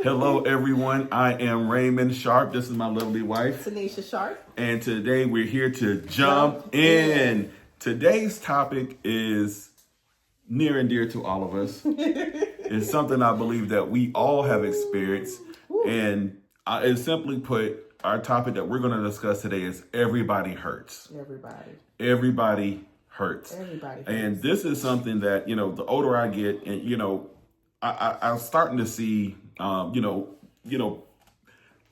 Hello, everyone. I am Raymond Sharp. This is my lovely wife, Tanesha Sharp. and today we're here to jump in. Today's topic is near and dear to all of us. It's something I believe that we all have experienced, and it's simply put, our topic that we're going to discuss today is everybody hurts. Everybody hurts. And this is something that, the older I get, and, I'm starting to see,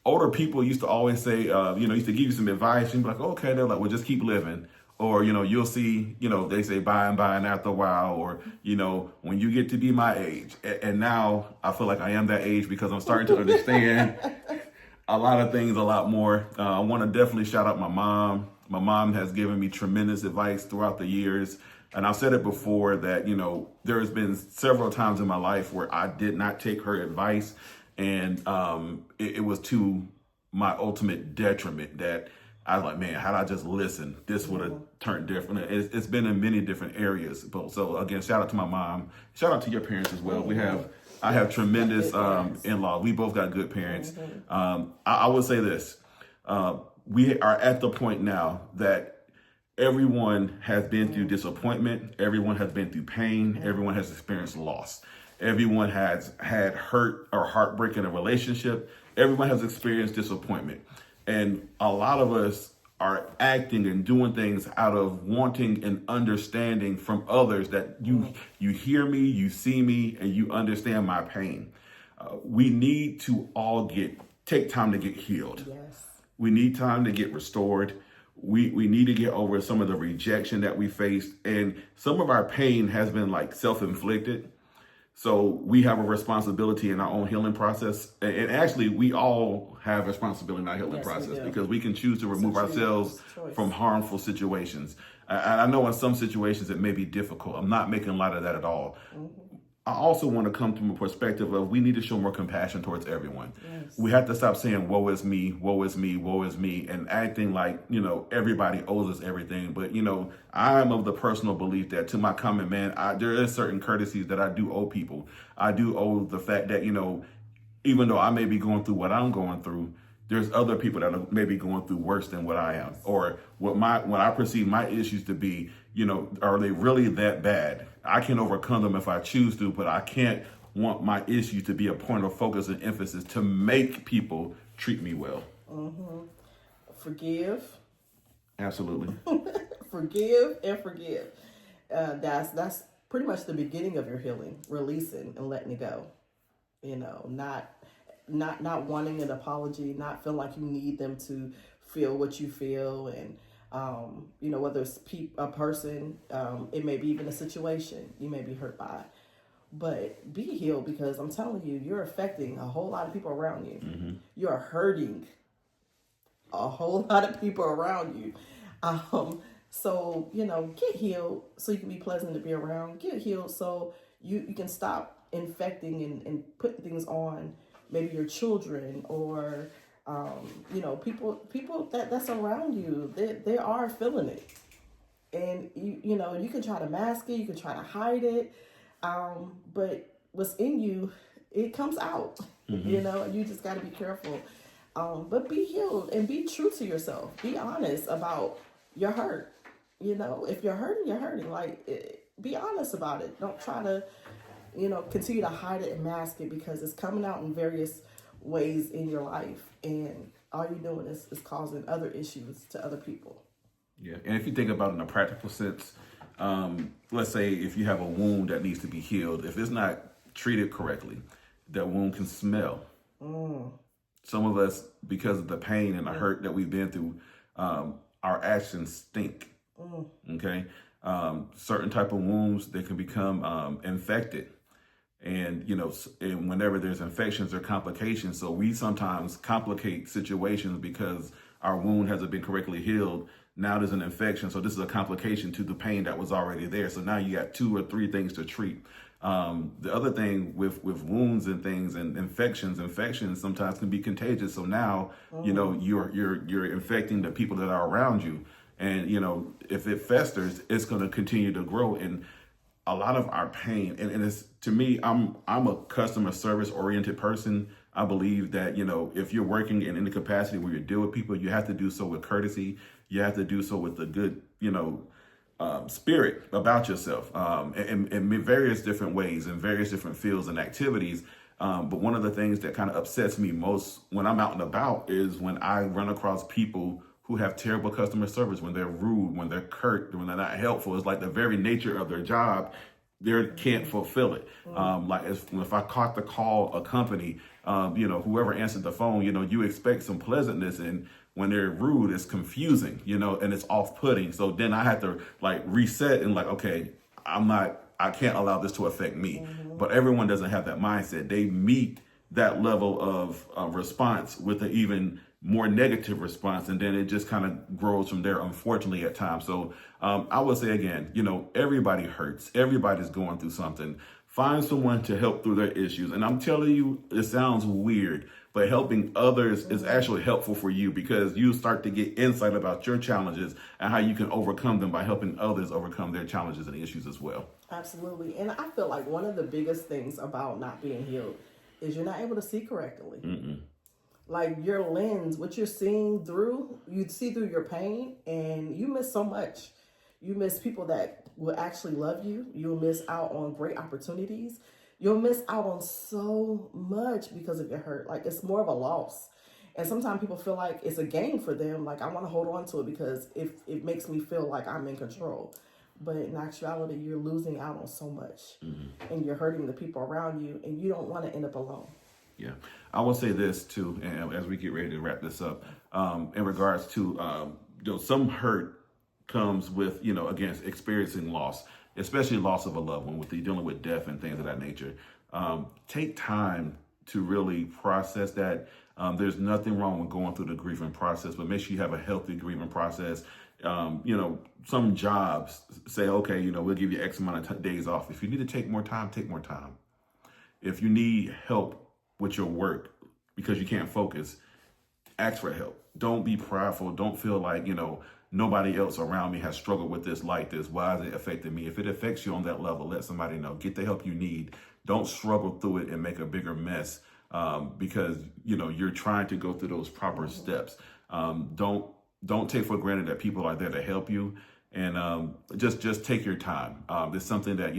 older people used to always say, used to give you some advice and be like, okay, they're like, well, just keep living. Or, you'll see, they say by and by and after a while, or, when you get to be my age. And now I feel like I am that age because I'm starting to understand a lot of things a lot more. I want to definitely shout out my mom. My mom has given me tremendous advice throughout the years. And I've said it before that, there's been several times in my life where I did not take her advice. And it was to my ultimate detriment that I was like, man, had I just listened, this would have turned different. It's been in many different areas. But so again, shout out to my mom. Shout out to your parents as well. I have tremendous in-laws. We both got good parents. I would say this. We are at the point now that everyone has been through disappointment. Everyone has been through pain. Everyone has experienced loss. Everyone has had hurt or heartbreak in a relationship. Everyone has experienced disappointment. And a lot of us are acting and doing things out of wanting and understanding from others that you hear me, you see me, and you understand my pain. We need to all take time to get healed. Yes. We need time to get restored. We need to get over some of the rejection that we faced. And some of our pain has been like self-inflicted. So we have a responsibility in our own healing process. And actually, we all have responsibility in our healing process because we can choose to remove ourselves from harmful situations. I know in some situations it may be difficult. I'm not making light of that at all. I also want to come from a perspective of we need to show more compassion towards everyone. Yes. We have to stop saying, woe is me, woe is me, woe is me, and acting like, everybody owes us everything. But, I am of the personal belief that to my common man, there is certain courtesies that I do owe people. I do owe the fact that, even though I may be going through what I'm going through, there's other people that are maybe going through worse than what I am, or what I perceive my issues to be, are they really that bad? I can overcome them if I choose to, but I can't want my issue to be a point of focus and emphasis to make people treat me well. Forgive. Absolutely. Forgive and forgive. That's pretty much the beginning of your healing, releasing and letting it go. Not wanting an apology, not feeling like you need them to feel what you feel, and whether it's a person, it may be even a situation you may be hurt by, but be healed, because I'm telling you, you're affecting a whole lot of people around you. You're hurting a whole lot of people around you. So get healed so you can be pleasant to be around. Get healed so you can stop infecting and putting things on maybe your children or people that's around you. They are feeling it, and you can try to mask it, you can try to hide it, but what's in you, it comes out. You just got to be careful, but be healed and be true to yourself. Be honest about your hurt. If you're hurting, you're hurting. Be honest about it. Don't try to continue to hide it and mask it, because it's coming out in various ways in your life, and all you're doing is causing other issues to other people. Yeah, and if you think about it in a practical sense, let's say if you have a wound that needs to be healed, if it's not treated correctly, that wound can smell. Some of us, because of the pain and the hurt that we've been through, our actions stink. Okay, certain type of wounds, they can become infected. And, and whenever there's infections or complications, so we sometimes complicate situations because our wound hasn't been correctly healed. Now there's an infection. So this is a complication to the pain that was already there. So now you got 2 or 3 things to treat. The other thing with wounds and things and infections sometimes can be contagious. So now, you're infecting the people that are around you. And, if it festers, it's going to continue to grow. And a lot of our pain, and it's, to me, I'm a customer service oriented person. I believe that, if you're working in any capacity where you deal with people, you have to do so with courtesy. You have to do so with a good, spirit about yourself, in various different ways, in various different fields and activities. But one of the things that kind of upsets me most when I'm out and about is when I run across people who have terrible customer service, when they're rude, when they're curt, when they're not helpful. It's like the very nature of their job, they can't fulfill it. Like if I caught to call a company, whoever answered the phone, you expect some pleasantness, and when they're rude, it's confusing, and it's off-putting. So then I had to reset and okay, I can't allow this to affect me. But everyone doesn't have that mindset. They meet that level of response with an even more negative response, and then it just kind of grows from there, unfortunately, at times. So I would say again, everybody hurts. Everybody's going through something. Find someone to help through their issues. And I'm telling you, it sounds weird, but helping others is actually helpful for you, because you start to get insight about your challenges and how you can overcome them by helping others overcome their challenges and issues as well. Absolutely. And I feel like one of the biggest things about not being healed is you're not able to see correctly. Like your lens, what you're seeing through, you see through your pain, and you miss so much. You miss people that will actually love you. You'll miss out on great opportunities. You'll miss out on so much because of your hurt. Like, it's more of a loss. And sometimes people feel like it's a gain for them. Like, I want to hold on to it because if it makes me feel like I'm in control. But in actuality, you're losing out on so much, and you're hurting the people around you, and you don't want to end up alone. Yeah, I will say this too, and as we get ready to wrap this up, in regards to some hurt comes with again, experiencing loss, especially loss of a loved one, with dealing with death and things of that nature. Take time to really process that. There's nothing wrong with going through the grieving process, but make sure you have a healthy grieving process. Some jobs say, okay, we'll give you X amount of days off. If you need to take more time, take more time. If you need help with your work because you can't focus, ask for help. Don't be prideful. Don't feel like, nobody else around me has struggled with this like this. Why is it affecting me? If it affects you on that level, let somebody know. Get the help you need. Don't struggle through it and make a bigger mess because, you're trying to go through those proper steps. Don't take for granted that people are there to help you, and just take your time. It's something that,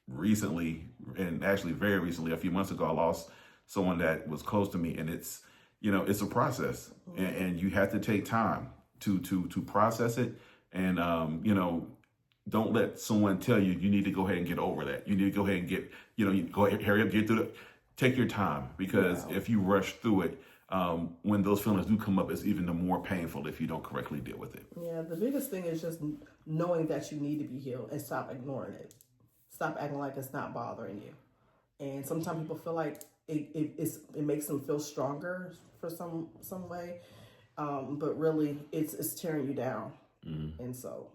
recently, and actually very recently, a few months ago, I lost someone that was close to me, and it's a process, and you have to take time to process it, and don't let someone tell you need to go ahead and get over that. You need to go ahead and get you go ahead, hurry up, get through it. Take your time, because if you rush through it, when those feelings do come up, it's even more painful if you don't correctly deal with it. Yeah, the biggest thing is just knowing that you need to be healed and stop ignoring it. Stop acting like it's not bothering you. And sometimes people feel like it makes them feel stronger for some way, but really it's tearing you down. And so,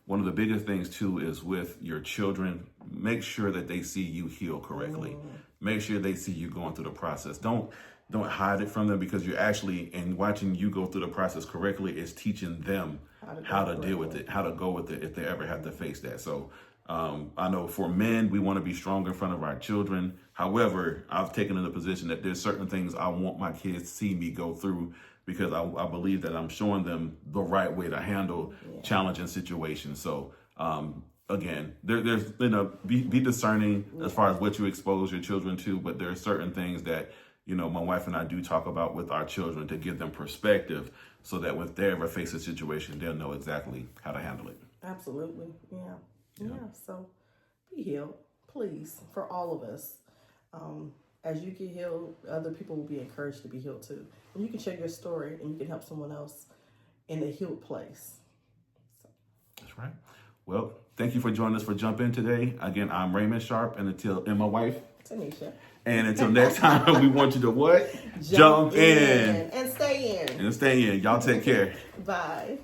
one of the biggest things too is with your children, make sure that they see you heal correctly. Make sure they see you going through the process. Don't hide it from them, because you're actually, in watching you go through the process correctly, is teaching them how to deal with it, how to go with it if they ever have to face that. So I know for men, we want to be strong in front of our children. However, I've taken in the position that there's certain things I want my kids to see me go through, because I believe that I'm showing them the right way to handle challenging situations. So again, there's be discerning as far as what you expose your children to, but there are certain things that my wife and I do talk about with our children to give them perspective, so that when they ever face a situation, they'll know exactly how to handle it. Absolutely. Yeah. So be healed, please, for all of us. As you get healed, other people will be encouraged to be healed too. And you can share your story, and you can help someone else in a healed place. That's right. Well, thank you for joining us for Jump In today. Again, I'm Raymond Sharp, and my wife, Tanesha. And until next time, we want you to what? Jump in. And stay in. And stay in. Y'all take care. Bye.